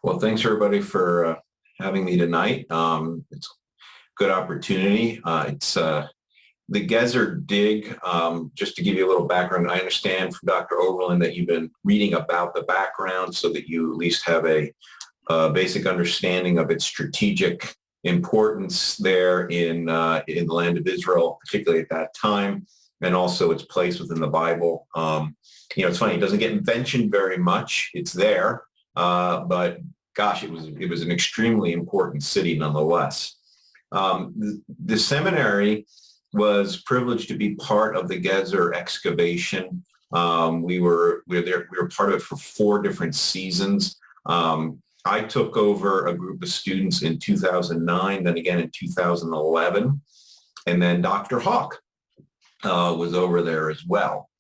Well, thanks everybody for having me tonight. It's a good opportunity. It's the Gezer dig. Just to give you a little background, I understand from Dr. Oberlin that you've been reading about the background so that you at least have a basic understanding of its strategic importance there in the land of Israel, particularly at that time, and also its place within the Bible. It's funny, it doesn't get mentioned very much. It's there, but gosh, it was an extremely important city nonetheless. The seminary was privileged to be part of the Gezer excavation. We were there. We were part of it for 4 different seasons. I took over a group of students in 2009, then again in 2011, and then Dr. Hawk was over there as well.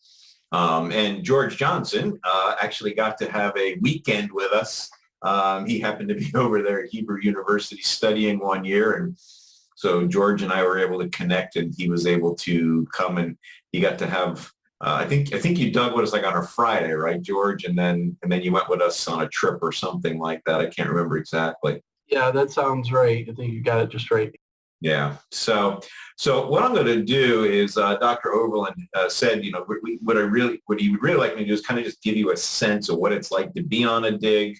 And George Johnson actually got to have a weekend with us. He happened to be over there at Hebrew University studying one year, and so George and I were able to connect, and he was able to come, and he got to have. I think you dug with us like on a Friday, right, George? And then you went with us on a trip or something like that. I can't remember exactly. Yeah, that sounds right. I think you got it just right. Yeah. So what I'm going to do is Dr. Oberlin said, what he would really like me to do is kind of just give you a sense of what it's like to be on a dig,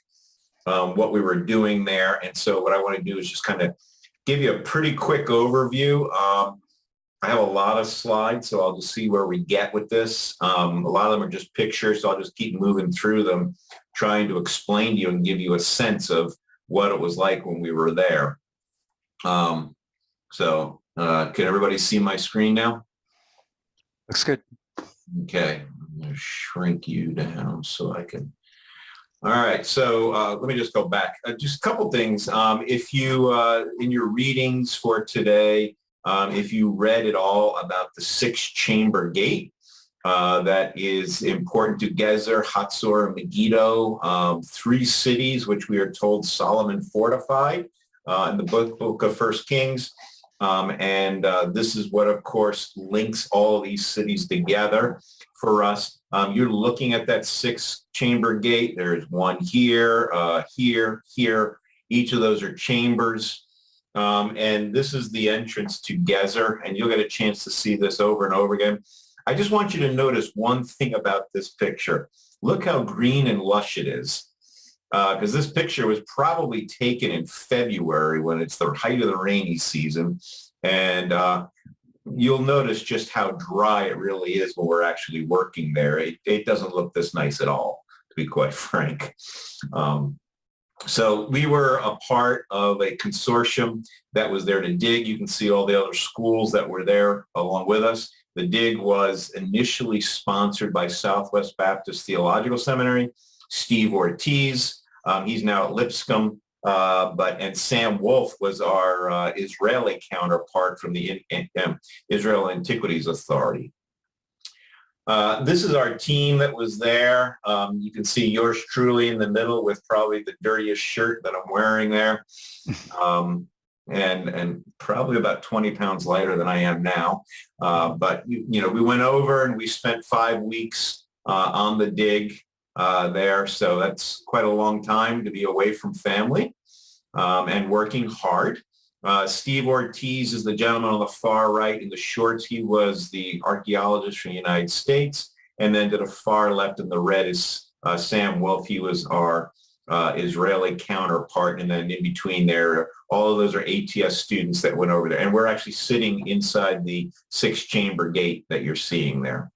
what we were doing there. And so what I want to do is just kind of give you a pretty quick overview. I have a lot of slides, so I'll just see where we get with this. A lot of them are just pictures, so I'll just keep moving through them, trying to explain to you and give you a sense of what it was like when we were there. Can everybody see my screen now? Looks good. Okay, I'm going to shrink you down so I can. All right, so let me just go back. Just a couple things. If you, in your readings for today, if you read at all about the 6-chamber gate, that is important to Gezer, Hatzor, and Megiddo, 3 cities which we are told Solomon fortified in the book of First Kings. This is what, of course, links all of these cities together for us. You're looking at that 6-chamber gate. There's one here, here. Each of those are chambers. And this is the entrance to Gezer, and you'll get a chance to see this over and over again. I just want you to notice one thing about this picture. Look how green and lush it is, because this picture was probably taken in February when it's the height of the rainy season. And you'll notice just how dry it really is when we're actually working there. It doesn't look this nice at all, to be quite frank. So we were a part of a consortium that was there to dig. You can see all the other schools that were there along with us. The dig was initially sponsored by Southwest Baptist Theological Seminary, Steve Ortiz. He's now at Lipscomb, and Sam Wolf was our Israeli counterpart from the Israel Antiquities Authority. This is our team that was there. You can see yours truly in the middle with probably the dirtiest shirt that I'm wearing there. And probably about 20 pounds lighter than I am now. But we went over and we spent 5 weeks on the dig there. So that's quite a long time to be away from family and working hard. Steve Ortiz is the gentleman on the far right in the shorts. He was the archaeologist from the United States. And then to the far left in the red is Sam Wolf. He was our Israeli counterpart. And then in between there, all of those are ATS students that went over there. And we're actually sitting inside the 6-chamber gate that you're seeing there.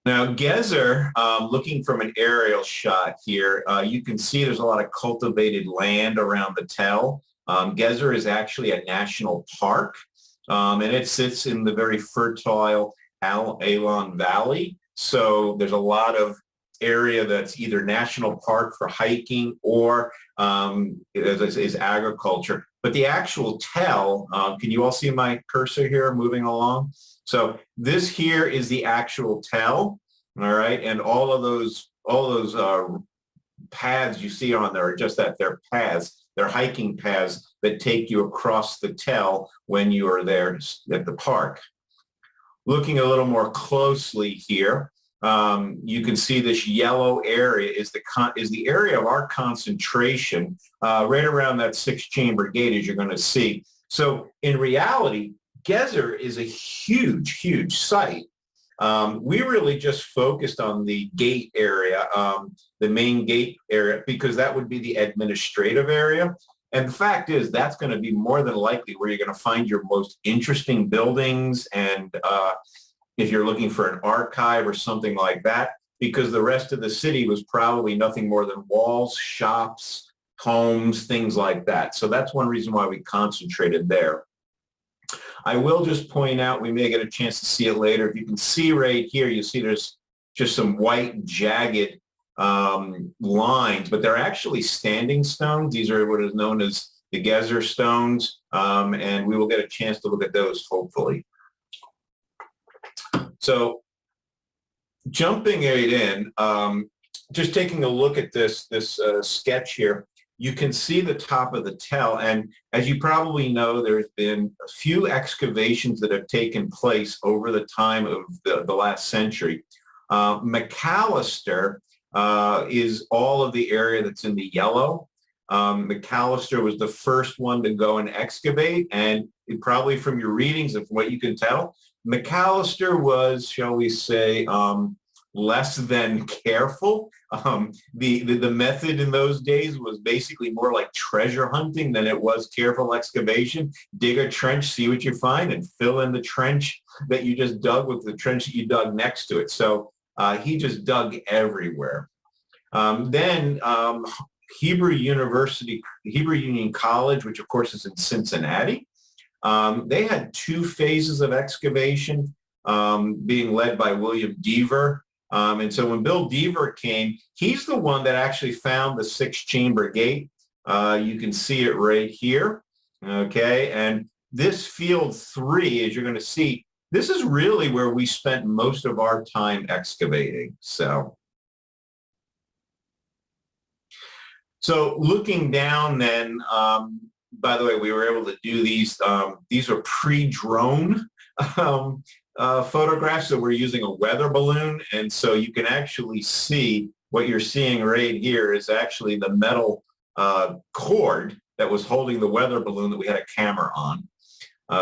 Now, Gezer, looking from an aerial shot here, you can see there's a lot of cultivated land around the tell. Gezer is actually a national park, and it sits in the very fertile Alon Valley. So there's a lot of area that's either national park for hiking or is agriculture. But the actual tell, can you all see my cursor here moving along? So this here is the actual tell, all right? And all those paths you see on there are just that. They're paths. They're hiking paths that take you across the tell when you are there at the park. Looking a little more closely here, you can see this yellow area is the area of our concentration right around that 6-chamber gate, as you're going to see. So in reality, Gezer is a huge, huge site. We really just focused on the gate area, the main gate area, because that would be the administrative area. And the fact is, that's going to be more than likely where you're going to find your most interesting buildings, and if you're looking for an archive or something like that, because the rest of the city was probably nothing more than walls, shops, homes, things like that. So that's one reason why we concentrated there. I will just point out, we may get a chance to see it later. If you can see right here, you see there's just some white jagged lines, but they're actually standing stones. These are what is known as the Gezer stones, and we will get a chance to look at those hopefully. So jumping right in, just taking a look at this sketch here, you can see the top of the tell. And as you probably know, there's been a few excavations that have taken place over the time of the last century. McAllister is all of the area that's in the yellow. McAllister was the first one to go and excavate, and probably from your readings and from what you can tell, McAllister was, shall we say, less than careful. The method in those days was basically more like treasure hunting than it was careful excavation. Dig a trench, see what you find, and fill in the trench that you just dug with the trench that you dug next to it. So he just dug everywhere. Then Hebrew Union College, which of course is in Cincinnati, they had 2 phases of excavation being led by William Dever. And so when Bill Dever came, he's the one that actually found the 6-chamber gate. You can see it right here. Okay. And this field 3, as you're going to see, this is really where we spent most of our time excavating. So looking down then, by the way, we were able to do these. These are pre-drone photographs. So we're using a weather balloon. And so you can actually see what you're seeing right here is actually the metal cord that was holding the weather balloon that we had a camera on.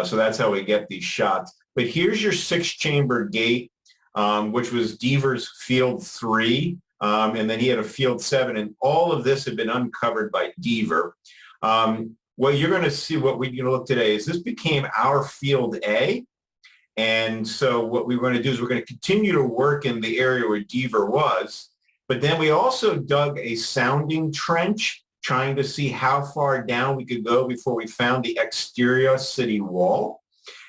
So that's how we get these shots. But here's your 6-chamber gate, which was Dever's field 3. And then he had a field 7. And all of this had been uncovered by Dever. What you're going to see, what we're going to look today is this became our field A. And so what we're going to do is we're going to continue to work in the area where Dever was, but then we also dug a sounding trench, trying to see how far down we could go before we found the exterior city wall.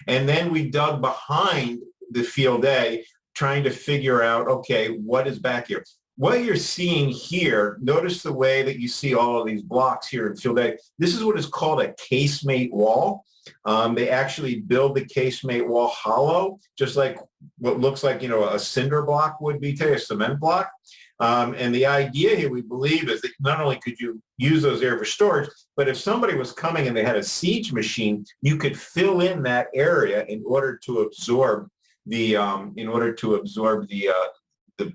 And then we dug behind the field A, trying to figure out, okay, what is back here? What you're seeing here, notice the way that you see all of these blocks here in field A. This is what is called a casemate wall. They actually build the casemate wall hollow, just like what looks like, a cinder block would be today, a cement block. And the idea here, we believe, is that not only could you use those areas for storage, but if somebody was coming and they had a siege machine, you could fill in that area in order to absorb the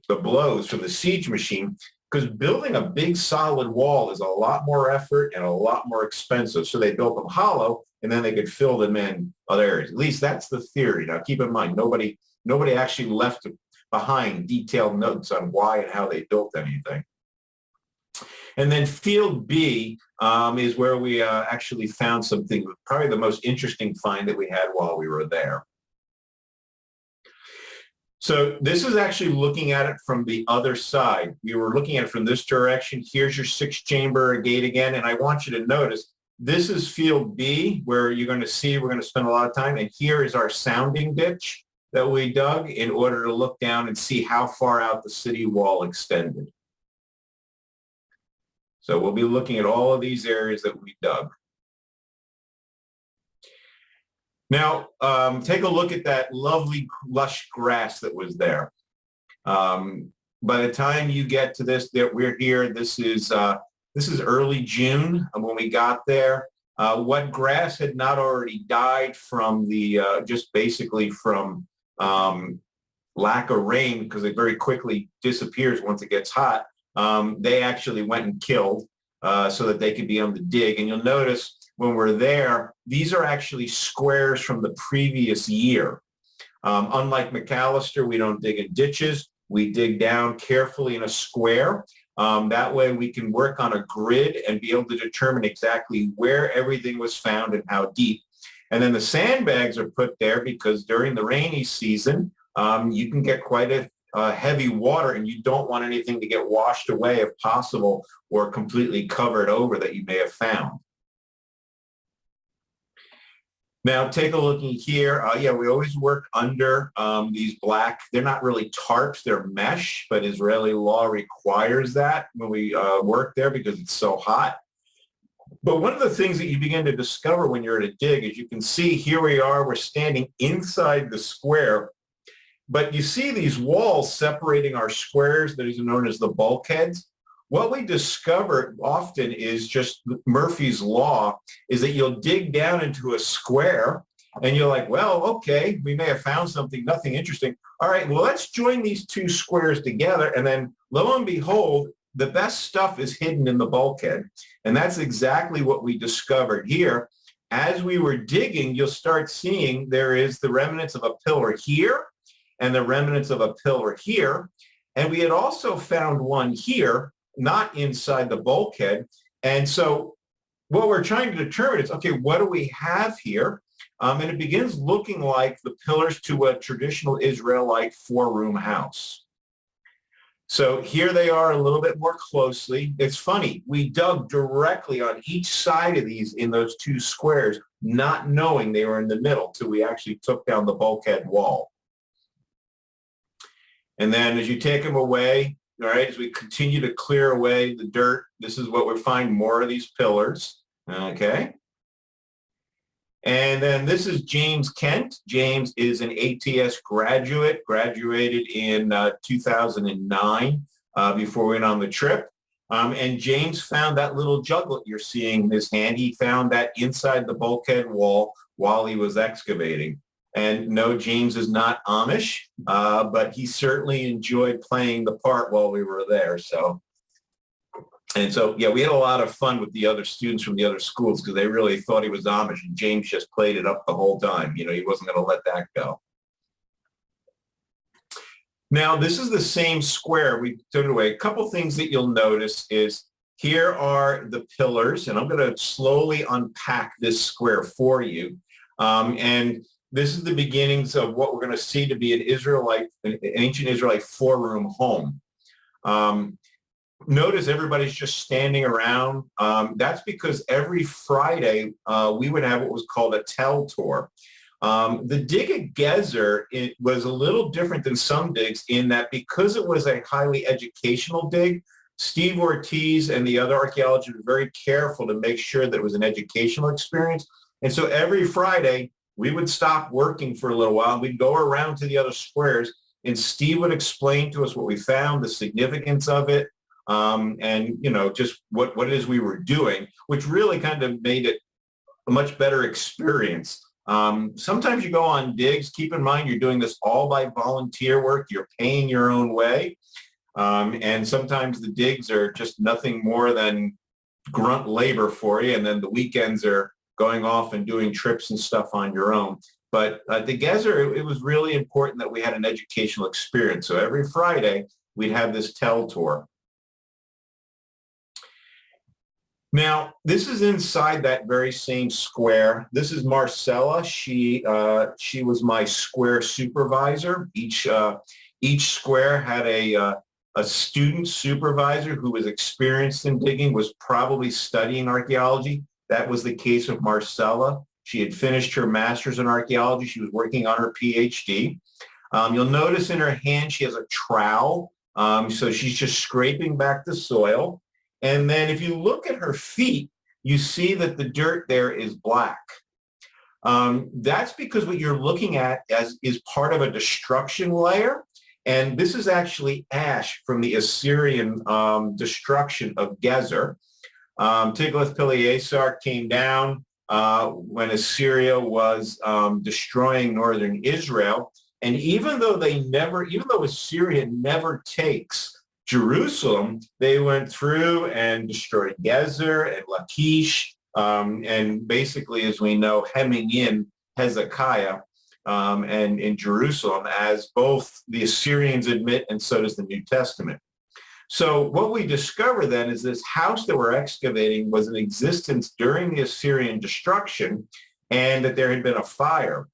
blows from the siege machine, because building a big solid wall is a lot more effort and a lot more expensive. So they built them hollow, and then they could fill them in other areas. At least that's the theory. Now, keep in mind, nobody actually left behind detailed notes on why and how they built anything. And then field B is where we actually found something, probably the most interesting find that we had while we were there. So this is actually looking at it from the other side. We were looking at it from this direction. Here's your 6-chamber gate again. And I want you to notice, this is field B, where you're going to see we're going to spend a lot of time. And here is our sounding ditch that we dug in order to look down and see how far out the city wall extended. So we'll be looking at all of these areas that we dug. Now, take a look at that lovely lush grass that was there. By the time you get to this, that we're here, this is early June when we got there. What grass had not already died from the just basically from lack of rain, because it very quickly disappears once it gets hot, they actually went and killed so that they could be able to dig. And you'll notice when we're there, these are actually squares from the previous year. Unlike McAllister, we don't dig in ditches. We dig down carefully in a square. That way we can work on a grid and be able to determine exactly where everything was found and how deep. And then the sandbags are put there because during the rainy season, you can get quite a heavy water, and you don't want anything to get washed away if possible, or completely covered over that you may have found. Now take a look in here. Yeah, we always work under these black, they're not really tarps, they're mesh, but Israeli law requires that when we work there because it's so hot. But one of the things that you begin to discover when you're at a dig, as you can see, here we are, we're standing inside the square, but you see these walls separating our squares that is known as the bulkheads. What we discover often is just Murphy's Law, is that you'll dig down into a square and you're like, well, okay, we may have found something, nothing interesting. All right, well, let's join these two squares together. And then lo and behold, the best stuff is hidden in the bulkhead. And that's exactly what we discovered here. As we were digging, you'll start seeing there is the remnants of a pillar here and the remnants of a pillar here. And we had also found one here, not inside the bulkhead. And so what we're trying to determine is, okay, what do we have here? And it begins looking like the pillars to a traditional Israelite four-room house. So here they are a little bit more closely. It's funny, we dug directly on each side of these in those two squares, not knowing they were in the middle till we actually took down the bulkhead wall. And then as you take them away, all right, as we continue to clear away the dirt, this is what we find, more of these pillars, okay? And then this is James Kent. James is an ATS graduate, graduated in 2009 before we went on the trip. And James found that little juglet you're seeing in his hand. He found that inside the bulkhead wall while he was excavating. And no, James is not Amish, but he certainly enjoyed playing the part while we were there. And so, yeah, we had a lot of fun with the other students from the other schools because they really thought he was Amish, and James just played it up the whole time. You know, he wasn't going to let that go. Now, this is the same square we took it away. A couple things that you'll notice is here are the pillars, and I'm going to slowly unpack this square for you. And this is the beginnings of what we're going to see to be an ancient Israelite four-room home. Notice everybody's just standing around. That's because every Friday we would have what was called a tell tour. The dig at Gezer, it was a little different than some digs in that because it was a highly educational dig, Steve Ortiz and the other archaeologists were very careful to make sure that it was an educational experience. And so every Friday, we would stop working for a little while, and we'd go around to the other squares, and Steve would explain to us what we found, the significance of it, and, you know, just what it is we were doing, which really kind of made it a much better experience. Sometimes you go on digs, keep in mind you're doing this all by volunteer work, you're paying your own way, and sometimes the digs are just nothing more than grunt labor for you, and then the weekends are going off and doing trips and stuff on your own. But the Gezer, it was really important that we had an educational experience. So every Friday, we'd have this tell tour. Now, this is inside that very same square. This is Marcella. She was my square supervisor. Each square had a student supervisor who was experienced in digging, was probably studying archaeology. That was the case with Marcella. She had finished her master's in archaeology. She was working on her PhD. You'll notice in her hand she has a trowel. So she's just scraping back the soil. And then if you look at her feet, you see that the dirt there is black. That's because what you're looking at is part of a destruction layer. And this is actually ash from the Assyrian destruction of Gezer. Tiglath-Pileser came down when Assyria was destroying northern Israel. And even though Assyria never takes Jerusalem, they went through and destroyed Gezer and Lachish, and basically, as we know, hemming in Hezekiah and in Jerusalem, as both the Assyrians admit and so does the New Testament. So what we discover then is this house that we're excavating was in existence during the Assyrian destruction, and that there had been a fire.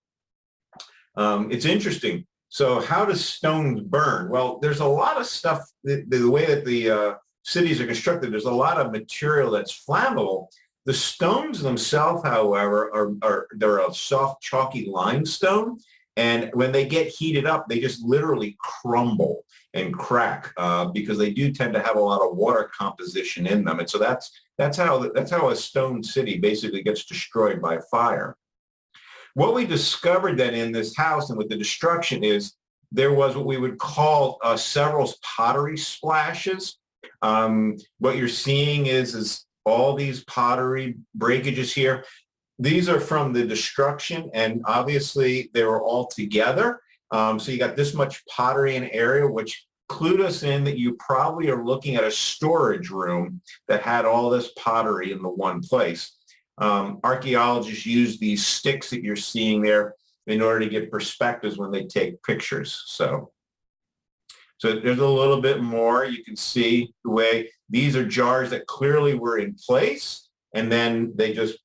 It's interesting. So how does stones burn? Well, there's a lot of stuff, the way that the cities are constructed, there's a lot of material that's flammable. The stones themselves, however, they're a soft, chalky limestone. And when they get heated up, they just literally crumble and crack because they do tend to have a lot of water composition in them. And so that's how a stone city basically gets destroyed by fire. What we discovered then in this house and with the destruction is there was what we would call several pottery splashes. What you're seeing is all these pottery breakages here. These are from the destruction, and obviously they were all together. So you got this much pottery in an area, which clued us in that you probably are looking at a storage room that had all this pottery in the one place. Archaeologists use these sticks that you're seeing there in order to get perspectives when they take pictures. So there's a little bit more. You can see the way these are jars that clearly were in place, and then they just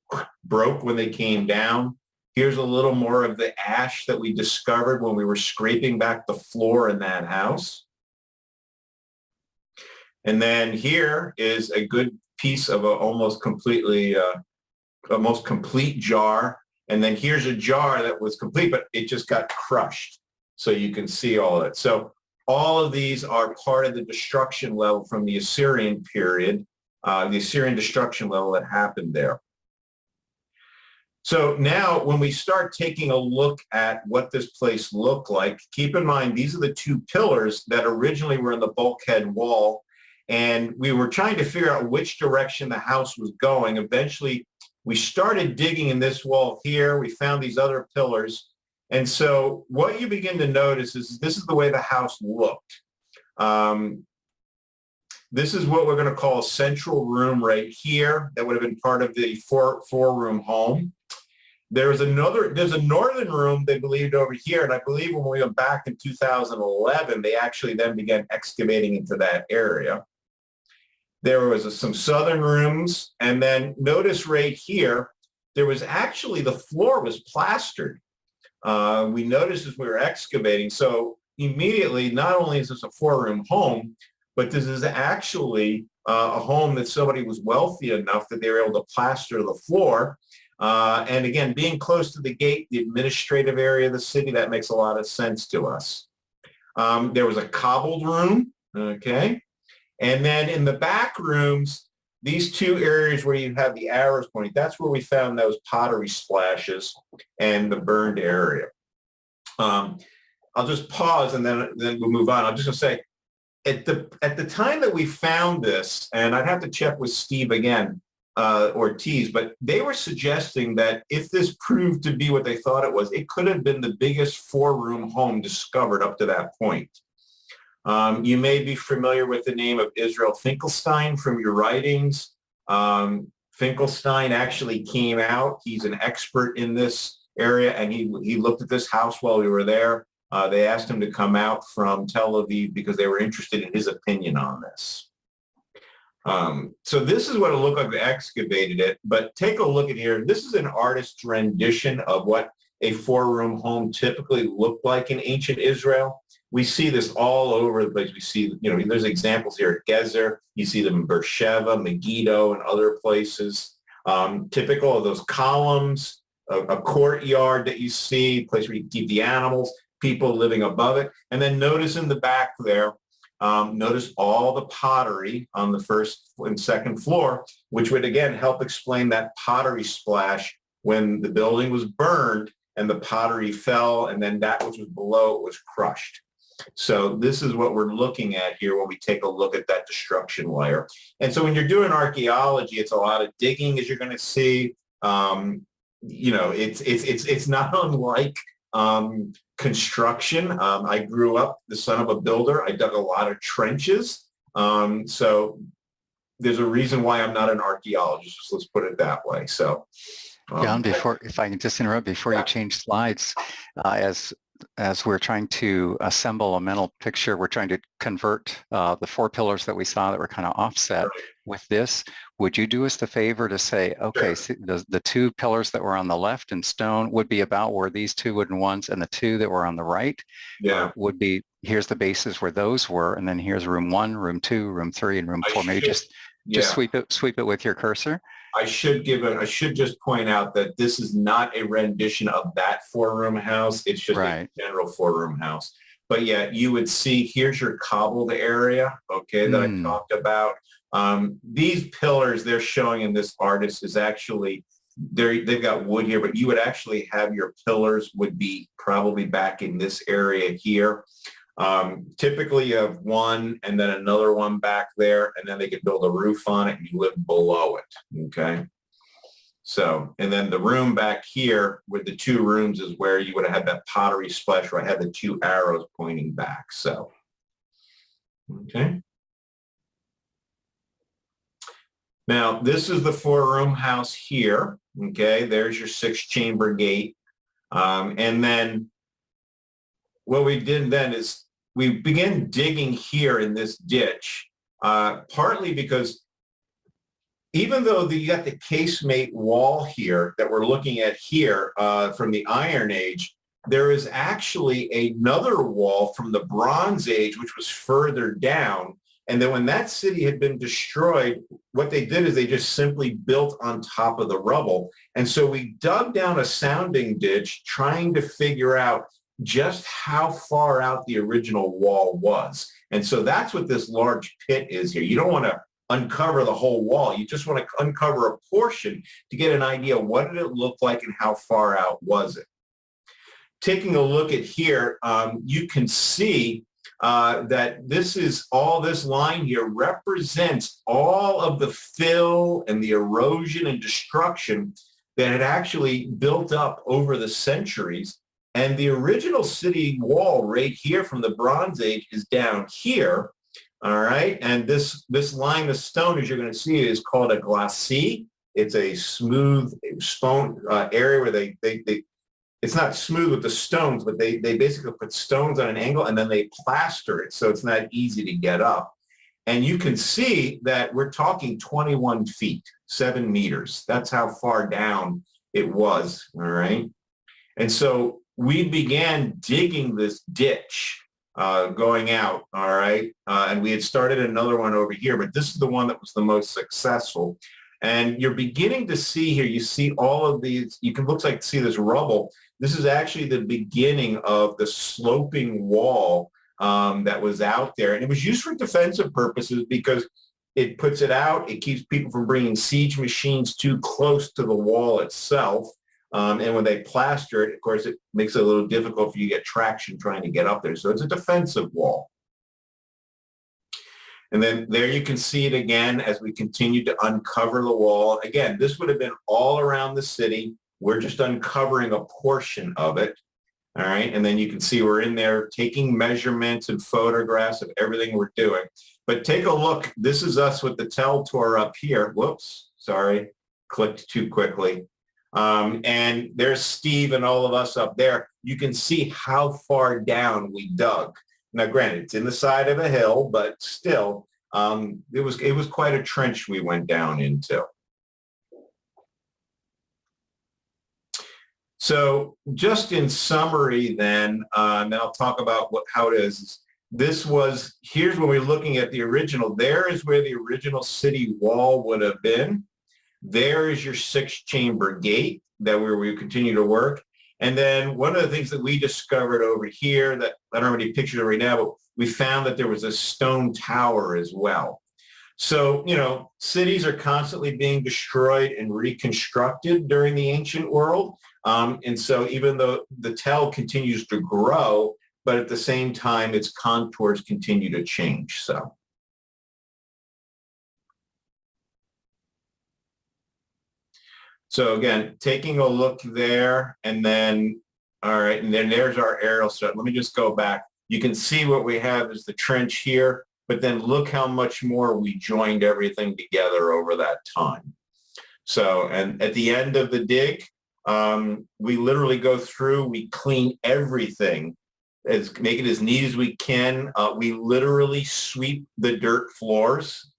broke when they came down. Here's a little more of the ash that we discovered when we were scraping back the floor in that house. And then here is a good piece of almost complete jar. And then here's a jar that was complete, but it just got crushed. So you can see all of it. So all of these are part of the destruction level from the Assyrian period, the Assyrian destruction level that happened there. So now when we start taking a look at what this place looked like, keep in mind, these are the two pillars that originally were in the bulkhead wall. And we were trying to figure out which direction the house was going. Eventually, we started digging in this wall here. We found these other pillars. And so what you begin to notice is this is the way the house looked. This is what we're going to call a central room right here. That would have been part of the four-room home. There's a northern room they believed over here. And I believe when we went back in 2011, they actually then began excavating into that area. There was some southern rooms. And then notice right here, there was actually, the floor was plastered. We noticed as we were excavating. So immediately, not only is this a four-room home, but this is actually a home that somebody was wealthy enough that they were able to plaster the floor. And again, being close to the gate, the administrative area of the city, that makes a lot of sense to us. There was a cobbled room, okay? And then in the back rooms, these two areas where you have the arrows pointing, that's where we found those pottery splashes and the burned area. I'll just pause and then we'll move on. I'm just going to say, at the time that we found this, and I'd have to check with Steve again, Ortiz, but they were suggesting that if this proved to be what they thought it was, it could have been the biggest four-room home discovered up to that point. You may be familiar with the name of Israel Finkelstein from your writings. Finkelstein actually came out. He's an expert in this area, and he looked at this house while we were there. They asked him to come out from Tel Aviv because they were interested in his opinion on this. So this is what it looked like we excavated it, but take a look at here. This is an artist's rendition of what a four-room home typically looked like in ancient Israel. We see this all over the place. We see, there's examples here at Gezer. You see them in Beersheba, Megiddo, and other places. Typical of those columns, a courtyard that you see, a place where you keep the animals, people living above it. And then notice in the back there, notice all the pottery on the first and second floor, which would, again, help explain that pottery splash when the building was burned and the pottery fell, and then that which was below it was crushed. So this is what we're looking at here when we take a look at that destruction layer. And so when you're doing archaeology, it's a lot of digging, as you're going to see. It's not unlike construction. I grew up the son of a builder. I dug a lot of trenches. So there's a reason why I'm not an archaeologist. Let's put it that way. So, John, if I can just interrupt before you change slides, as we're trying to assemble a mental picture, we're trying to convert the 4 pillars that we saw that were kind of offset with this. Would you do us the favor to say, okay, so the 2 pillars that were on the left in stone would be about where these 2 wooden ones, and the 2 that were on the right would be, here's the bases where those were, and then here's room 1, room 2, room 3, and room 4. Maybe just sweep it with your cursor. I should just point out that this is not a rendition of that 4-room house. It's just a general 4-room house. But yeah, you would see, here's your cobbled area, okay, that I talked about. These pillars they're showing in this artist is actually, they've got wood here, but you would actually have your pillars would be probably back in this area here. Typically you have one and then another one back there, and then they could build a roof on it and you live below it. Okay. So, and then the room back here with the 2 rooms is where you would have had that pottery splash where I had the 2 arrows pointing back. So, okay. Now, this is the 4-room house here. Okay. There's your 6-chamber gate. And then what we did then is we began digging here in this ditch, partly because even though you got the casemate wall here that we're looking at here from the Iron Age, there is actually another wall from the Bronze Age, which was further down. And then when that city had been destroyed, what they did is they just simply built on top of the rubble. And so we dug down a sounding ditch trying to figure out just how far out the original wall was. And so that's what this large pit is here. You don't want to uncover the whole wall. You just want to uncover a portion to get an idea of what did it look like and how far out was it. Taking a look at here, you can see that this is all this line here represents all of the fill and the erosion and destruction that had actually built up over the centuries. And the original city wall right here from the Bronze Age is down here, all right? And this line of stone, as you're going to see, is called a glacis. It's a smooth stone area where it's not smooth with the stones, but they basically put stones on an angle and then they plaster it so it's not easy to get up. And you can see that we're talking 21 feet, 7 meters. That's how far down it was, all right? And so we began digging this ditch going out, all right? And we had started another one over here, but this is the one that was the most successful. And you're beginning to see here, you see all of these, you can look like see this rubble. This is actually the beginning of the sloping wall that was out there. And it was used for defensive purposes because it puts it out, it keeps people from bringing siege machines too close to the wall itself. And when they plaster it, of course, it makes it a little difficult for you to get traction trying to get up there. So it's a defensive wall. And then there you can see it again as we continue to uncover the wall. Again, this would have been all around the city. We're just uncovering a portion of it. All right. And then you can see we're in there taking measurements and photographs of everything we're doing. But take a look. This is us with the tell tour up here. Whoops. Sorry. Clicked too quickly. And there's Steve and all of us up there. You can see how far down we dug. Now, granted, it's in the side of a hill, but still, it was quite a trench we went down into. So just in summary then, and I'll talk about how it is. Here's when we're looking at the original. There is where the original city wall would have been. There is your 6-chamber gate where we continue to work. And then one of the things that we discovered over here that I don't have any pictures of right now, but we found that there was a stone tower as well. So, cities are constantly being destroyed and reconstructed during the ancient world. And so even though the tell continues to grow, but at the same time, its contours continue to change. So again, taking a look there, and then All right, and then there's our aerial shot. Let me just go back. You can see what we have is the trench here, but then look how much more we joined everything together over that time. So, and at the end of the dig, we literally go through, we clean everything, make it as neat as we can. We literally sweep the dirt floors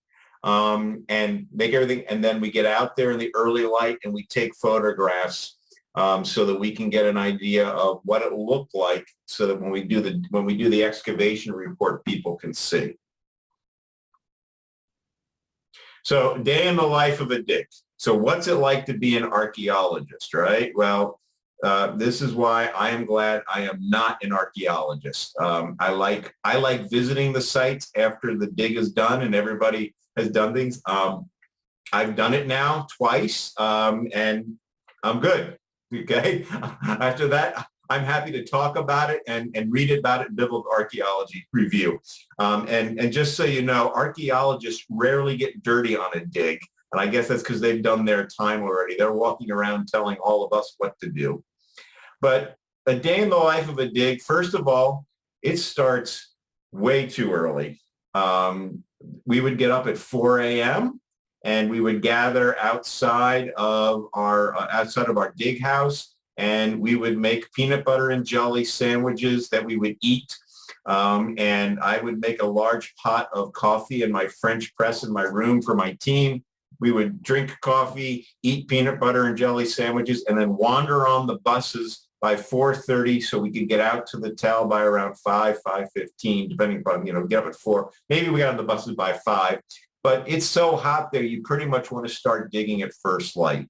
and make everything, and then we get out there in the early light and we take photographs so that we can get an idea of what it looked like, so that when we do the excavation report, people can see. So, day in the life of a dig. So what's it like to be an archaeologist, right? Well, this is why I am glad I am not an archaeologist. I like visiting the sites after the dig is done and everybody has done things. I've done it now twice, and I'm good. Okay. After that, I'm happy to talk about it and read about it in Biblical Archaeology Review. And just so you know, archaeologists rarely get dirty on a dig. And I guess that's because they've done their time already. They're walking around telling all of us what to do. But a day in the life of a dig, first of all, it starts way too early. We would get up at 4 a.m. and we would gather outside of our dig house, and we would make peanut butter and jelly sandwiches that we would eat. And I would make a large pot of coffee in my French press in my room for my team. We would drink coffee, eat peanut butter and jelly sandwiches, and then wander on the buses by 4:30 so we could get out to the tell by around 5:15, depending upon, get up at 4. Maybe we got on the buses by 5. But it's so hot there, you pretty much want to start digging at first light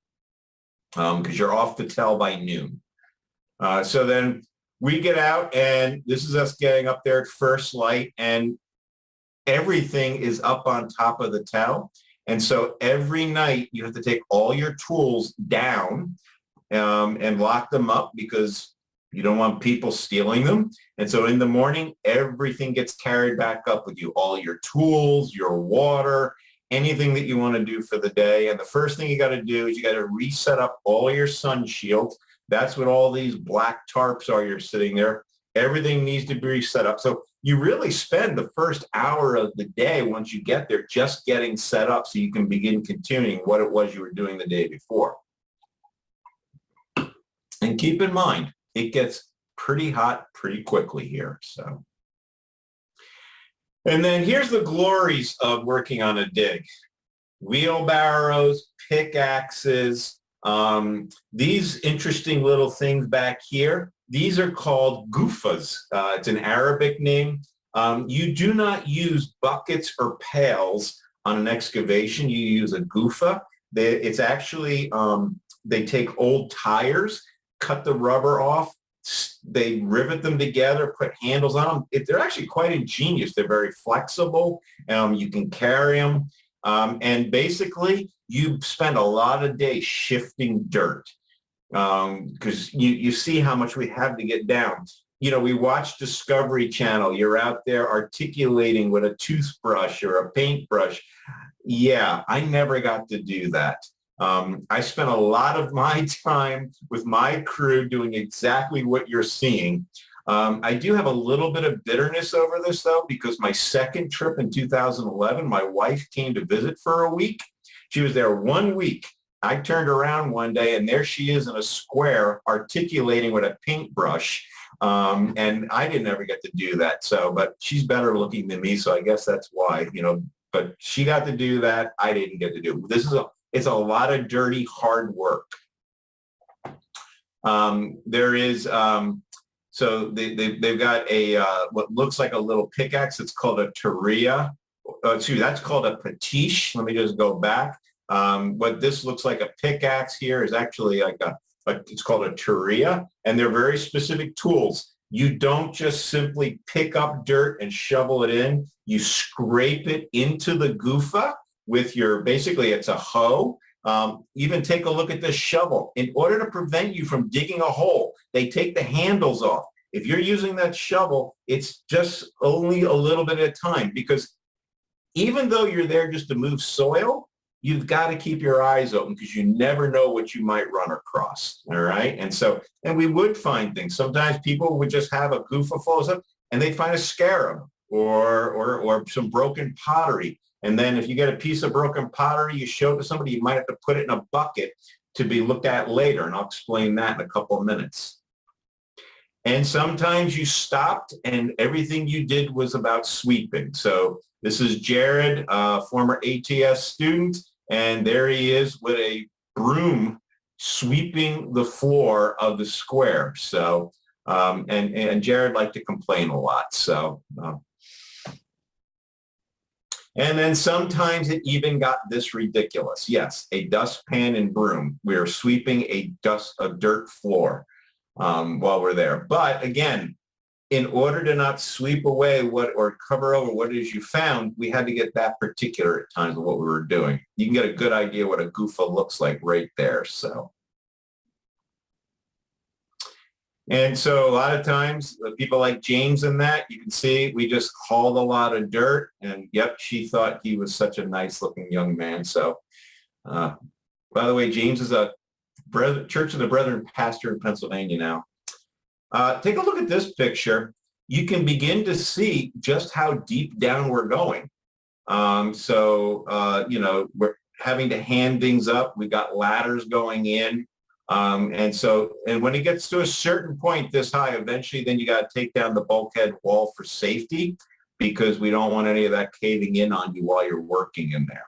because you're off the tell by noon. So then we get out, and this is us getting up there at first light, and everything is up on top of the tell. And so every night you have to take all your tools down and lock them up because you don't want people stealing them. And so in the morning, everything gets carried back up with you, all your tools, your water, anything that you want to do for the day. And the first thing you got to do is you got to reset up all your sun shields. That's what all these black tarps are. You're sitting there. Everything needs to be reset up. So you really spend the first hour of the day once you get there just getting set up so you can begin continuing what it was you were doing the day before. And keep in mind, it gets pretty hot pretty quickly here. So, and then here's the glories of working on a dig. Wheelbarrows, pickaxes, these interesting little things back here, these are called gufas. It's an Arabic name. You do not use buckets or pails on an excavation. You use a gufa. It's actually, they take old tires, cut the rubber off, they rivet them together, put handles on them. They're actually quite ingenious. They're very flexible. You can carry them. And basically, you spend a lot of days shifting dirt because you see how much we have to get down. We watch Discovery Channel. You're out there articulating with a toothbrush or a paintbrush. Yeah, I never got to do that. I spent a lot of my time with my crew doing exactly what you're seeing. I do have a little bit of bitterness over this, though, because my second trip in 2011, my wife came to visit for a week. She was there 1 week. I turned around one day, and there she is in a square articulating with a paintbrush. And I didn't ever get to do that. So, but she's better looking than me, so I guess that's why, but she got to do that. I didn't get to do it. It's a lot of dirty, hard work. There is, so they've got a, what looks like a little pickaxe. It's called a teria. That's called a patiche. Let me just go back. What this looks like a pickaxe here is actually like it's called a teria, and they're very specific tools. You don't just simply pick up dirt and shovel it in. You scrape it into the gufa with basically it's a hoe. Even take a look at this shovel. In order to prevent you from digging a hole, they take the handles off. If you're using that shovel, it's just only a little bit at a time, because even though you're there just to move soil, you've got to keep your eyes open because you never know what you might run across. All right. And we would find things. Sometimes people would just have a goof full of stuff and they'd find a scarab or some broken pottery. And then if you get a piece of broken pottery, you show it to somebody, you might have to put it in a bucket to be looked at later. And I'll explain that in a couple of minutes. And sometimes you stopped and everything you did was about sweeping. So this is Jared, former ATS student, and there he is with a broom sweeping the floor of the square. So, and Jared liked to complain a lot. So, and then sometimes it even got this ridiculous. Yes, a dustpan and broom. We are sweeping a dirt floor while we're there. But again, in order to not sweep away or cover over what it is you found, we had to get that particular at times of what we were doing. You can get a good idea what a goofa looks like right there. So. And so a lot of times people like James and that, you can see we just hauled a lot of dirt and yep, she thought he was such a nice looking young man. So by the way, James is a Church of the Brethren pastor in Pennsylvania now. Take a look at this picture. You can begin to see just how deep down we're going. You know, we're having to hand things up. We got ladders going in. And when it gets to a certain point this high, eventually then you got to take down the bulkhead wall for safety because we don't want any of that caving in on you while you're working in there.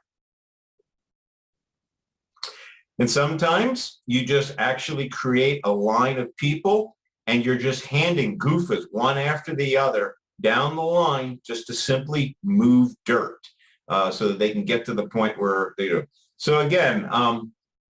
And sometimes you just actually create a line of people and you're just handing goofas one after the other down the line just to simply move dirt so that they can get to the point where they do. So again,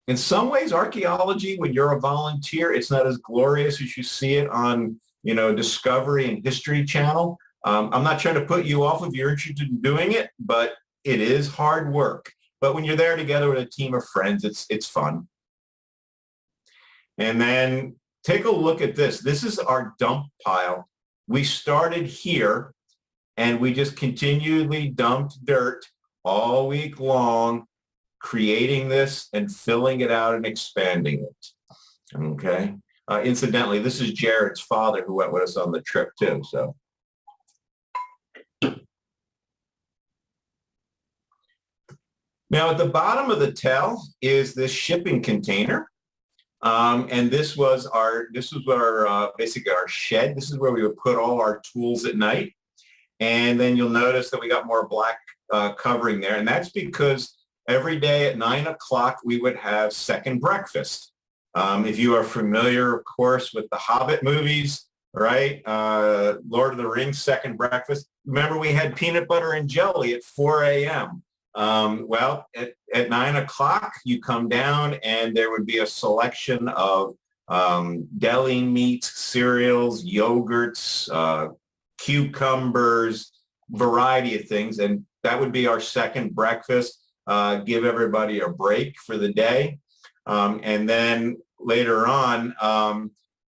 in some ways, archaeology, when you're a volunteer, it's not as glorious as you see it on, you know, Discovery and History Channel. I'm not trying to put you off if you're interested in doing it, but it is hard work. But when you're there together with a team of friends, it's fun. And then take a look at this. This is our dump pile. We started here and we just continually dumped dirt all week long, creating this and filling it out and expanding it. Okay. Incidentally, this is Jared's father who went with us on the trip too. So. Now at the bottom of the tell is this shipping container. And this was basically our shed. This is where we would put all our tools at night. And then you'll notice that we got more black covering there. And that's because every day at 9 o'clock, we would have second breakfast. If you are familiar, of course, with the Hobbit movies, right? Lord of the Rings, second breakfast. Remember, we had peanut butter and jelly at 4 a.m. Well, at 9 o'clock, you come down and there would be a selection of deli meats, cereals, yogurts, cucumbers, variety of things. And that would be our second breakfast. Give everybody a break for the day. And then later on,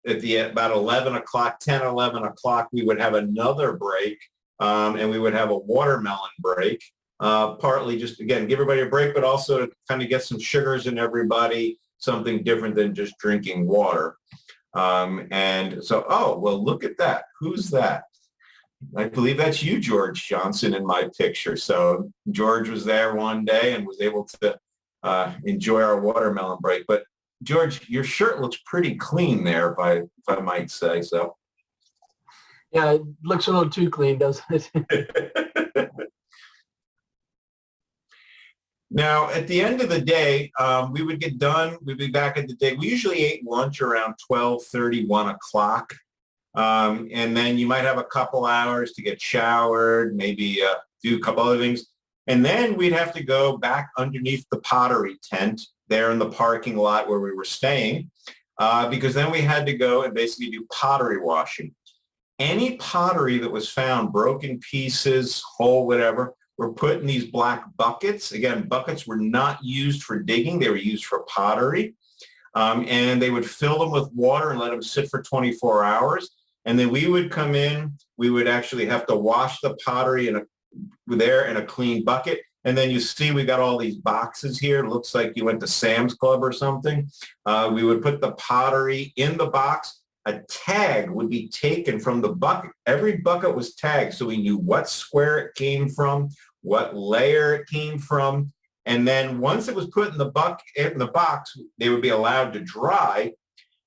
at about 11 o'clock, 10, 11 o'clock, we would have another break and we would have a watermelon break. Partly just, again, give everybody a break, but also to kind of get some sugars in everybody, something different than just drinking water. And so, oh, well, look at that. Who's that? I believe that's you, George Johnson, in my picture. So George was there one day and was able to enjoy our watermelon break. But George, your shirt looks pretty clean there, if I might say so. Yeah, it looks a little too clean, doesn't it? Now, at the end of the day, we would get done. We'd be back at the day. We usually ate lunch around 12:30, 1 o'clock. And then you might have a couple hours to get showered, maybe do a couple other things. And then we'd have to go back underneath the pottery tent there in the parking lot where we were staying, because then we had to go and basically do pottery washing. Any pottery that was found, broken pieces, whole, whatever, were put in these black buckets. Again, buckets were not used for digging. They were used for pottery. And they would fill them with water and let them sit for 24 hours. And then we would come in, we would actually have to wash the pottery in a clean bucket. And then you see we got all these boxes here. It looks like you went to Sam's Club or something. We would put the pottery in the box. A tag would be taken from the bucket. Every bucket was tagged, so we knew what square it came from, what layer it came from. And then once it was put in the box, they would be allowed to dry.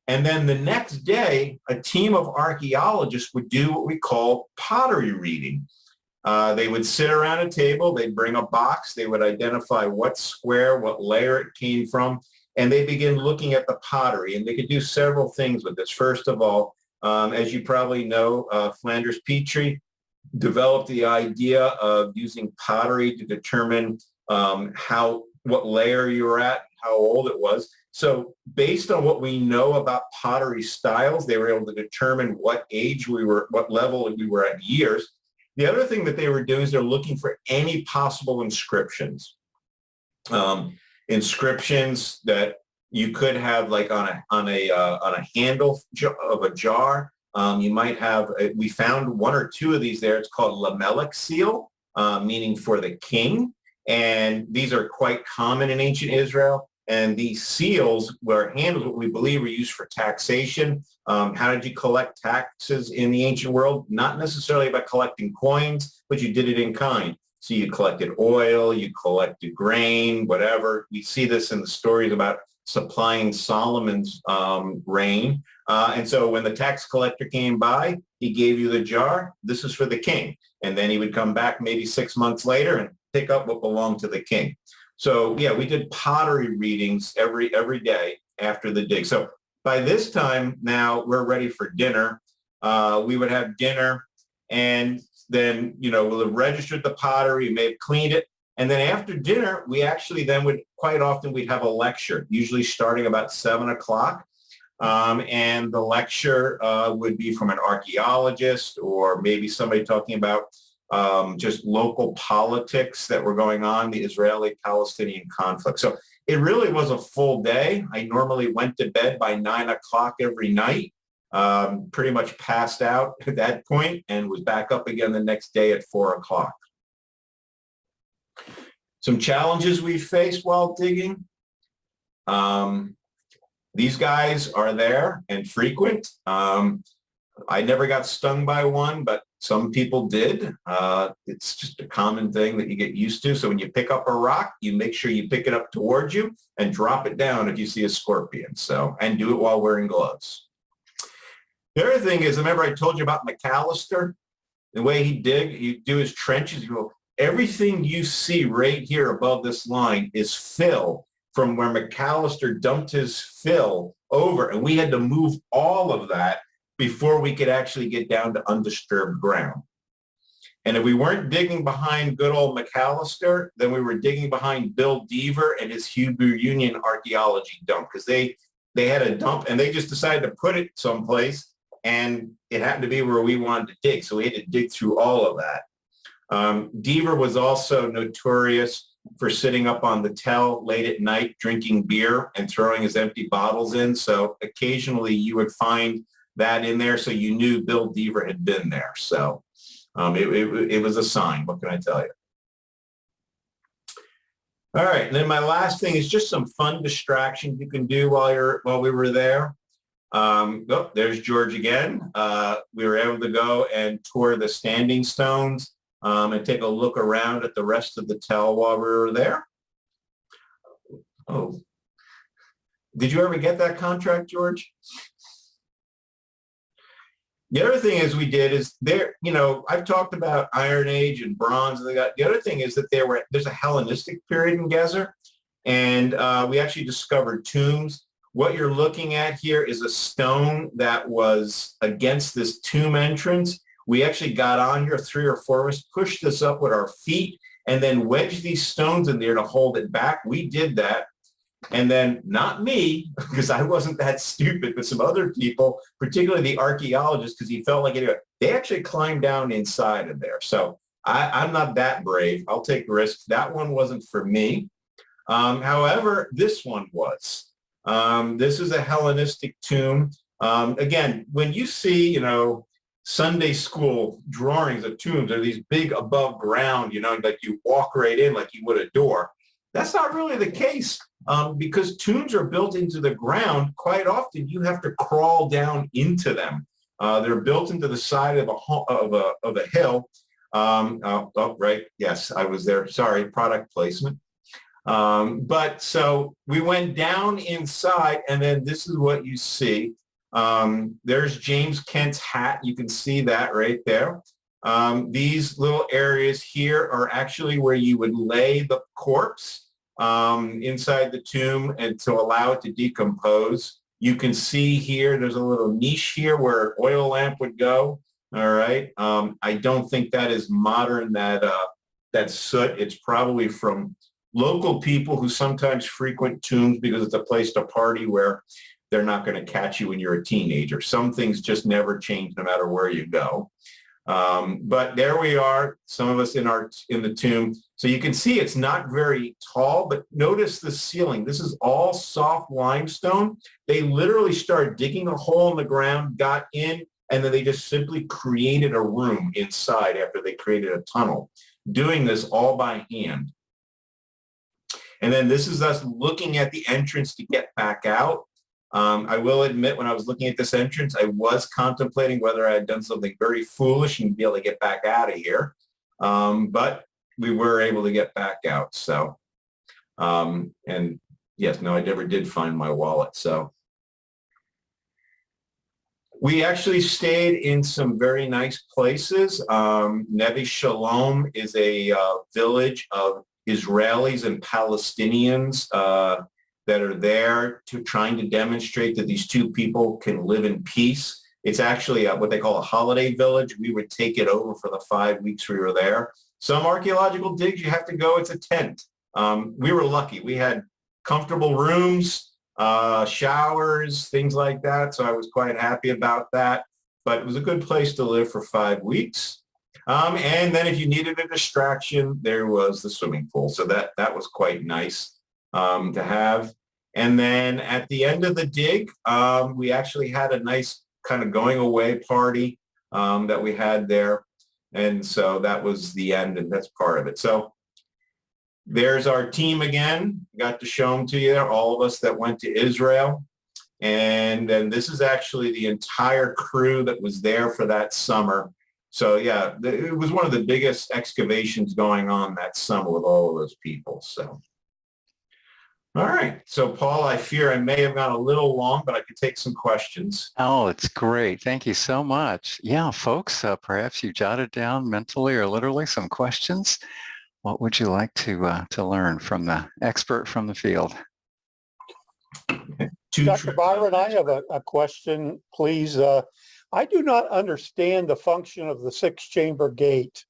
And then the next day, a team of archaeologists would do what we call pottery reading. They would sit around a table, they'd bring a box, they would identify what square, what layer it came from, and they begin looking at the pottery. And they could do several things with this. First of all, as you probably know, Flanders Petrie developed the idea of using pottery to determine what layer you were at, how old it was. So based on what we know about pottery styles, they were able to determine what age we were, what level we were at years. The other thing that they were doing is they're looking for any possible inscriptions. Inscriptions that you could have, like on a handle of a jar. You might have. We found one or two of these there. It's called Lamech seal, meaning for the king, and these are quite common in ancient Israel. And these seals were handles, what we believe were used for taxation. How did you collect taxes in the ancient world? Not necessarily by collecting coins, but you did it in kind. So you collected oil, you collected grain, whatever. We see this in the stories about supplying Solomon's reign. And so when the tax collector came by, he gave you the jar. This is for the king. And then he would come back maybe 6 months later and pick up what belonged to the king. So yeah, we did pottery readings every day after the dig. So by this time now we're ready for dinner. We would have dinner, and then, we'll have registered the pottery, we may have cleaned it. And then after dinner, we actually then would, quite often we'd have a lecture, usually starting about 7 o'clock. And the lecture would be from an archaeologist, or maybe somebody talking about just local politics that were going on, the Israeli-Palestinian conflict. So it really was a full day. I normally went to bed by 9 o'clock every night, pretty much passed out at that point, and was back up again the next day at 4 o'clock. Some challenges we faced while digging. These guys are there and frequent. I never got stung by one, but some people did. It's just a common thing that you get used to. So when you pick up a rock, you make sure you pick it up towards you and drop it down if you see a scorpion. So, and do it while wearing gloves. The other thing is, remember I told you about McAllister? The way he do his trenches, everything you see right here above this line is fill from where McAllister dumped his fill over, and we had to move all of that before we could actually get down to undisturbed ground. And if we weren't digging behind good old McAllister, then we were digging behind Bill Deaver and his Hebrew Union archaeology dump, because they had a dump and they just decided to put it someplace, and it happened to be where we wanted to dig. So we had to dig through all of that. Deaver was also notorious for sitting up on the tell late at night, drinking beer and throwing his empty bottles in. So occasionally you would find that in there, so you knew Bill Deaver had been there. So it was a sign. What can I tell you? All right, and then my last thing is just some fun distractions you can do while we were there. Oh, there's George again. We were able to go and tour the standing stones and take a look around at the rest of the tell while we were there. Oh, did you ever get that contract, George? The other thing is we did is there, I've talked about Iron Age and Bronze. And the other thing is that there's a Hellenistic period in Gezer, and we actually discovered tombs. What you're looking at here is a stone that was against this tomb entrance. We actually got on here, 3 or 4 of us, pushed this up with our feet, and then wedged these stones in there to hold it back. We did that. And then, not me, because I wasn't that stupid, but some other people, particularly the archaeologists, because he felt like they actually climbed down inside of there. So I'm not that brave. I'll take risks. That one wasn't for me. However, this one was. This is a Hellenistic tomb. Again, when you see, Sunday school drawings of tombs. They're these big above ground, like you walk right in like you would a door. That's not really the case because tombs are built into the ground. Quite often you have to crawl down into them. They're built into the side of a hill. Right. Yes, I was there. Sorry, product placement. But so we went down inside, and then this is what you see. There's James Kent's hat. You can see that right there. These little areas here are actually where you would lay the corpse inside the tomb and to allow it to decompose. You can see here, there's a little niche here where an oil lamp would go. All right. I don't think that is modern, that soot. It's probably from local people who sometimes frequent tombs because it's a place to party where they're not going to catch you when you're a teenager. Some things just never change no matter where you go. But there we are, some of us in the tomb. So you can see it's not very tall, but notice the ceiling. This is all soft limestone. They literally started digging a hole in the ground, got in, and then they just simply created a room inside after they created a tunnel, doing this all by hand. And then this is us looking at the entrance to get back out. I will admit, when I was looking at this entrance, I was contemplating whether I had done something very foolish and be able to get back out of here. But we were able to get back out. So, and yes, no, I never did find my wallet. So we actually stayed in some very nice places. Nevi Shalom is a village of Israelis and Palestinians that are there trying to demonstrate that these two people can live in peace. It's actually what they call a holiday village. We would take it over for the 5 weeks we were there. Some archaeological digs, you have to go, it's a tent. We were lucky. We had comfortable rooms, showers, things like that. So I was quite happy about that. But it was a good place to live for 5 weeks. And then if you needed a distraction, there was the swimming pool. So that was quite nice to have. And then at the end of the dig, we actually had a nice kind of going away party that we had there. And so that was the end, and that's part of it. So there's our team again. Got to show them to you there, all of us that went to Israel. And then this is actually the entire crew that was there for that summer. So yeah, it was one of the biggest excavations going on that summer with all of those people. So, all right. So Paul, I fear I may have gone a little long, but I could take some questions. Oh, it's great. Thank you so much. Yeah, folks, perhaps you jotted down mentally or literally some questions. What would you like to learn from the expert from the field? Dr. Byron, I have a question, please. I do not understand the function of the 6-chamber gate.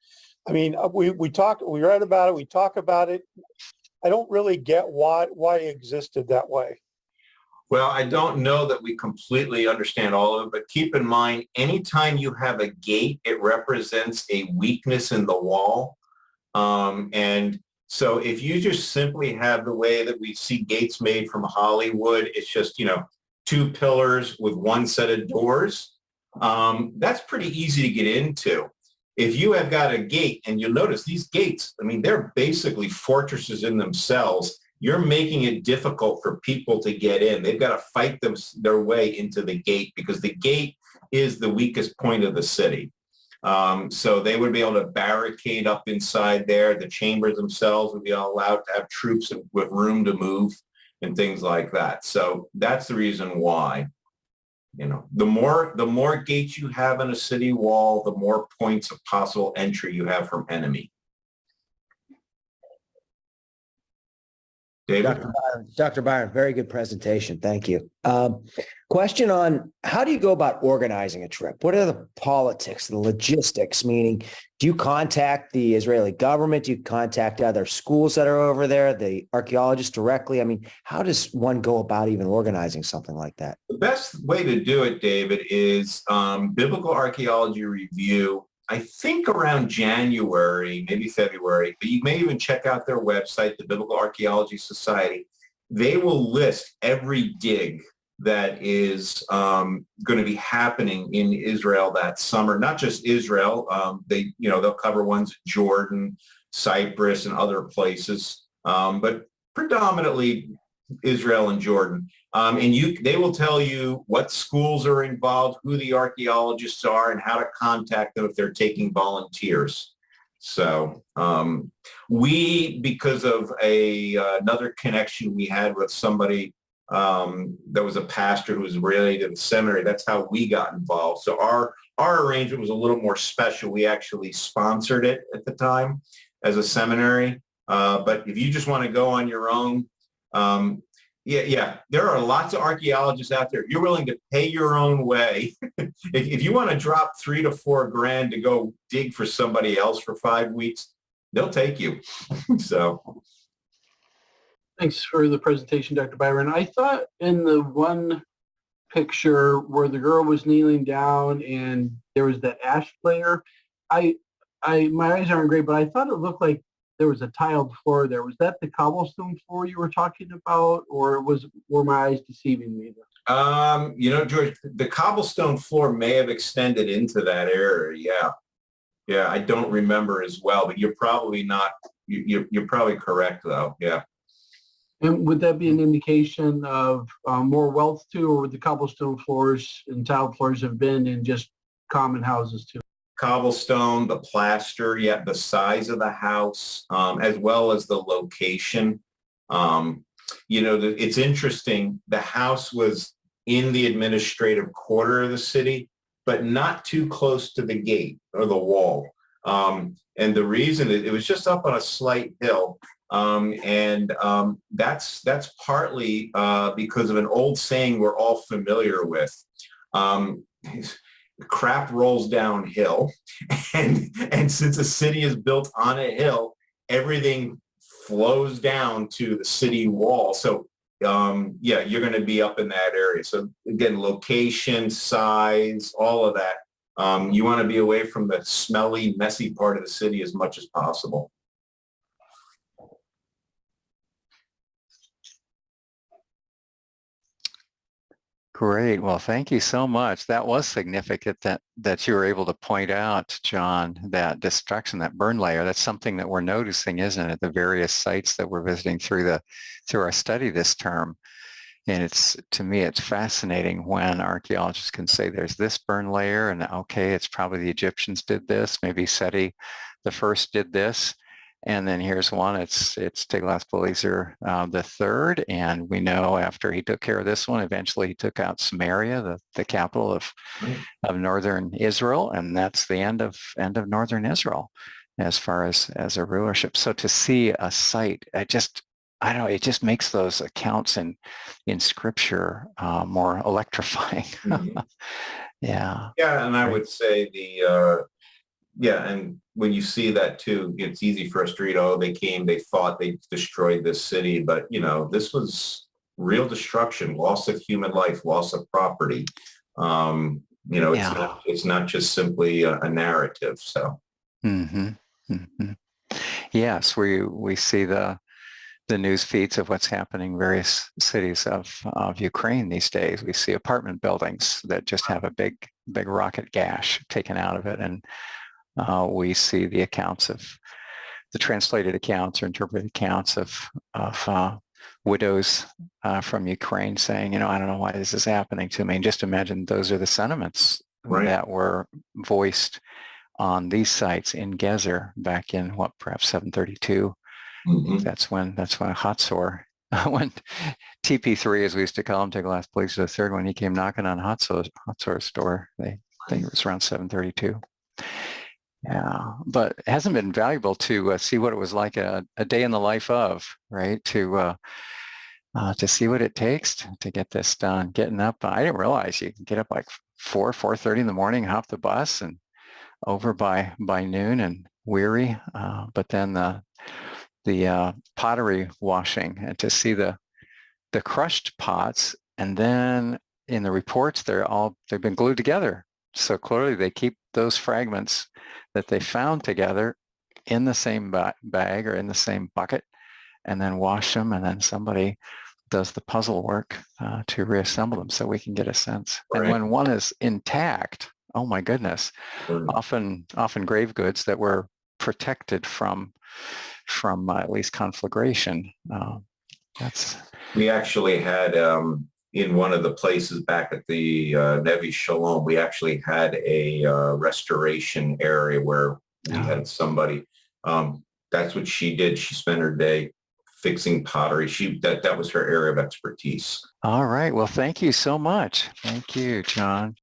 I mean, we read about it, we talk about it. I don't really get why it existed that way. Well, I don't know that we completely understand all of it, but keep in mind, anytime you have a gate, it represents a weakness in the wall. And so if you just simply have the way that we see gates made from Hollywood, it's just, 2 pillars with 1 set of doors. That's pretty easy to get into. If you have got a gate, and you'll notice these gates, I mean, they're basically fortresses in themselves. You're making it difficult for people to get in. They've got to fight their way into the gate because the gate is the weakest point of the city. So they would be able to barricade up inside there. The chambers themselves would be allowed to have troops with room to move and things like that. So that's the reason why. The more gates you have in a city wall, the more points of possible entry you have from enemy. David? Dr. Byron, very good presentation. Thank you. Question on how do you go about organizing a trip? What are the politics, the logistics, meaning do you contact the Israeli government? Do you contact other schools that are over there, the archaeologists directly? I mean, how does one go about even organizing something like that? The best way to do it, David, is Biblical Archaeology Review. I think around January, maybe February, but you may even check out their website, the Biblical Archaeology Society. They will list every dig that is going to be happening in Israel that summer. Not just Israel, they'll cover ones in Jordan, Cyprus, and other places, but predominantly Israel and Jordan. They will tell you what schools are involved, who the archaeologists are, and how to contact them if they're taking volunteers. So because of another connection we had with somebody that was a pastor who was related to the seminary, that's how we got involved. So our arrangement was a little more special. We actually sponsored it at the time as a seminary. But if you just want to go on your own, there are lots of archaeologists out there. You're willing to pay your own way. if you want to drop $3 to $4 grand to go dig for somebody else for 5 weeks, they'll take you. So. Thanks for the presentation, Dr. Byron. I thought in the one picture where the girl was kneeling down and there was that ash layer, my eyes aren't great, but I thought it looked like there was a tiled floor there. Was that the cobblestone floor you were talking about, or were my eyes deceiving me? George, the cobblestone floor may have extended into that area. Yeah, I don't remember as well, but you're probably not. You're probably correct though. Yeah. And would that be an indication of more wealth too, or would the cobblestone floors and tiled floors have been in just common houses too? Cobblestone, the plaster, the size of the house, as well as the location. It's interesting. The house was in the administrative quarter of the city, but not too close to the gate or the wall. And the reason it was just up on a slight hill. That's partly because of an old saying we're all familiar with. Crap rolls downhill, and since a city is built on a hill, everything flows down to the city wall. So you're going to be up in that area. So again, location, size, all of that. You want to be away from the smelly, messy part of the city as much as possible. Great. Well, thank you so much. That was significant that you were able to point out, John, that destruction, that burn layer. That's something that we're noticing, isn't it, at the various sites that we're visiting through our study this term. And to me, it's fascinating when archaeologists can say there's this burn layer and okay, it's probably the Egyptians did this, maybe Seti the first did this. And then here's one, it's Tiglath-Pileser the third, and we know after he took care of this one, eventually he took out Samaria, the capital of northern Israel, and that's the end of northern Israel as far as a rulership. So to see a site, it just makes those accounts in scripture more electrifying. Mm-hmm. Yeah. Yeah, and I would say and when you see that too, it's easy for us to read, oh, they came, they fought, they destroyed this city. But, this was real destruction, loss of human life, loss of property. It's not just simply a narrative. So. Mm-hmm. Mm-hmm. Yes, we see the news feeds of what's happening in various cities of Ukraine these days. We see apartment buildings that just have a big rocket gash taken out of it. And we see the accounts of the translated accounts or interpreted accounts of widows from Ukraine saying, I don't know why this is happening to me. And just imagine those are the sentiments that were voiced on these sites in Gezer back in perhaps 732. Mm-hmm. That's when Hatzor, when TP3, as we used to call him, Tiglath-Pileser III, when he came knocking on Hatzor's door, I think it was around 732. Yeah, but it hasn't been valuable to see what it was like a day in the life of, right? To see what it takes to get this done. Getting up, I didn't realize you can get up like 4:30 in the morning, hop the bus, and over by noon and weary. But then the pottery washing, and to see the crushed pots, and then in the reports they've been glued together. So clearly they keep those fragments that they found together in the same bag or in the same bucket, and then wash them, and then somebody does the puzzle work to reassemble them so we can get a sense. Right. And when one is intact, oh my goodness, often grave goods that were protected from at least conflagration. We actually had in one of the places back at the Nevi Shalom, we actually had a restoration area where we had somebody. That's what she did. She spent her day fixing pottery. That was her area of expertise. All right. Well, thank you so much. Thank you, John.